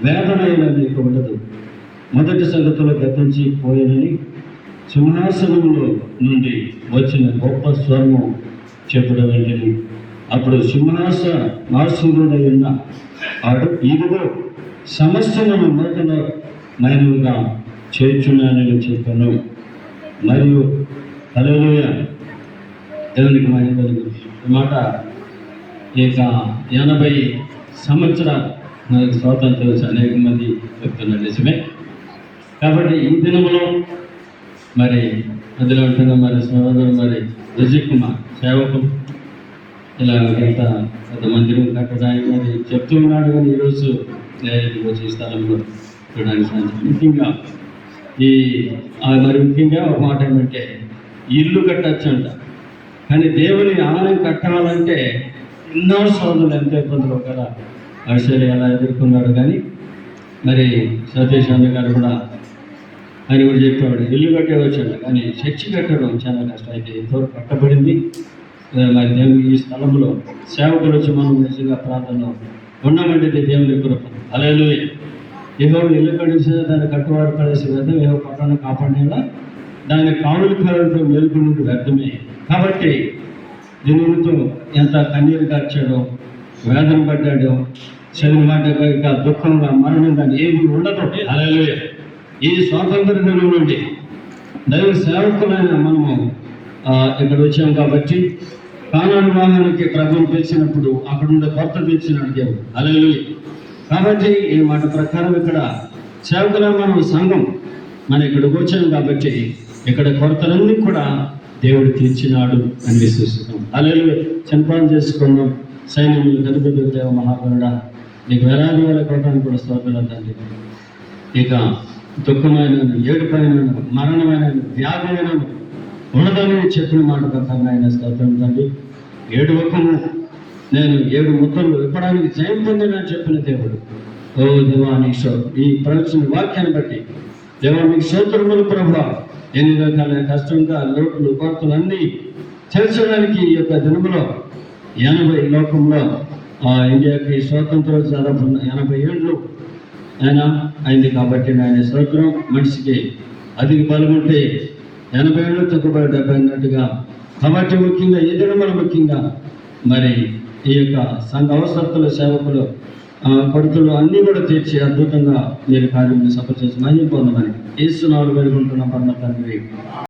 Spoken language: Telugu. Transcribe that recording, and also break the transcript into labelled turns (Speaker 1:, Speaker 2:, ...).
Speaker 1: వేదనైన నీకు ఉండదు. మొదటి సంగతిలో గతించి పోయినని సింహాసనంలో నుండి వచ్చిన గొప్ప స్వరము చెప్పుడు వెంటనే అప్పుడు సింహాసనాసీనుడై ఉన్న ఇదిగో సమస్యలను నూతనమైనవిగా చేర్చున్నానని చెప్పాను. మరియు హల్లెలూయా, దేవునికి మహిమ కలుగును. ఈ మాట ఇక 80 సంవత్సరాలు మనకి స్వాతంత్రం వచ్చి అనేక మంది చెప్తున్నారు, నిజమే. కాబట్టి ఈ దినంలో మరి అందులో ఉంటున్న మరి సోదరుడు మరి విజయ్ కుమార్ సేవకులు ఇలా ఎంత పెద్ద మందిరం కట్టడానికి మరి చెప్తూ ఉన్నాడు. కానీ ఈరోజు వచ్చే స్థలంలో చూడడానికి సాధ్యం. ముఖ్యంగా ముఖ్యంగా ఒక మాట ఏమంటే ఇల్లు కట్టచ్చు అంట. కానీ దేవుని ఆలయం కట్టాలంటే ఎన్నో సోదరులు ఎంతో ఇబ్బందులు కదా అసలు ఎలా ఎదుర్కొన్నాడు. కానీ మరి సతీష్ అన్న గారు కూడా ఆయన కూడా చెప్పేవాడు ఇల్లు కట్టేవచ్చాడు, కానీ చర్చి కట్టడం చాలా కష్టం. అయితే ఎంతవరకు కట్టబడింది. మరి దేవుని ఈ స్థలంలో సేవకులు వచ్చి మనం నిజంగా ప్రార్థనలో ఉన్నామంటే దేవుని కృప. హల్లెలూయా. ఏవో ఇల్లు కట్టేసి దాన్ని కట్టువారు కలిసి వ్యర్థం, ఏవో పట్టణం కాపాడేలా దాన్ని కావులు కాలంతో మేలుకున్నట్టు వ్యర్థమే. కాబట్టి దీనితో ఎంత కన్నీరు కార్చాడో, వేదన పడ్డాడో, చదివి మాట దుఃఖంగా మరణం కానీ ఏది ఉండదు. హల్లెలూయా. ఈ స్వాతంత్ర దినం నుండి దైవ సేవకులైన మనము ఇక్కడ వచ్చాం. కాబట్టి కానాను వాహనానికి ప్రభువును పిలిచినప్పుడు అక్కడ ఉండే కొత్త పిలిచినాడు దేవుడు. హల్లెలూయా. కాబట్టి ఈ మాట ప్రకారం ఇక్కడ సేవకులైన మనం సంఘం మనం ఇక్కడికి వచ్చాం. కాబట్టి ఇక్కడ కొరతలన్నీ కూడా దేవుడు తీర్చినాడు అని విశ్వసిస్తాం. హల్లెలూయా. చనిపోవడం చేసుకున్నాం. సైన్యములు గణపతి దేవ మహాగణుడా, నీకు వేలాది వేల కోటానికి కూడా స్తోత్రాలు తండ్రి. ఇక దుఃఖమైన, ఏడుపైన, మరణమైన, వ్యాధైన ఉండదని చెప్పిన మాట ప్రకారం ఆయన స్తోత్రం తండ్రి. 7 ఒక్కము నేను 7 ముద్దలు ఇవ్వడానికి జయం పొందినని చెప్పిన దేవుడు. ఓ దేవా, నీ ఈ ప్రవచన వాక్యాన్ని బట్టి దేవా మీకు స్తోత్రములు ప్రభువా. ఎన్ని రకాల కష్టంగా లోటులు కొరతలు అన్నీ తీర్చడానికి ఈ యొక్క దినములో 80 లోకంలో ఇండియాకి స్వాతంత్రం దాదాపు 80 ఏళ్ళు ఆయన అయింది. కాబట్టి ఆయన స్తోత్రం. మనిషికి అధిక బలం ఉంటే 80 ఏళ్ళు తక్కువ 70 అన్నట్టుగా. కాబట్టి ముఖ్యంగా ఈ దినములు ముఖ్యంగా మరి ఈ యొక్క సంఘ అవసరతలు సేవకులు కొడుతులు అన్నీ కూడా తీర్చి అద్భుతంగా మీరు కార్యం సఫలం చేసి మహిమ పొందమని యేసు నామములో వేడుకుంటున్న పరమ తండ్రి.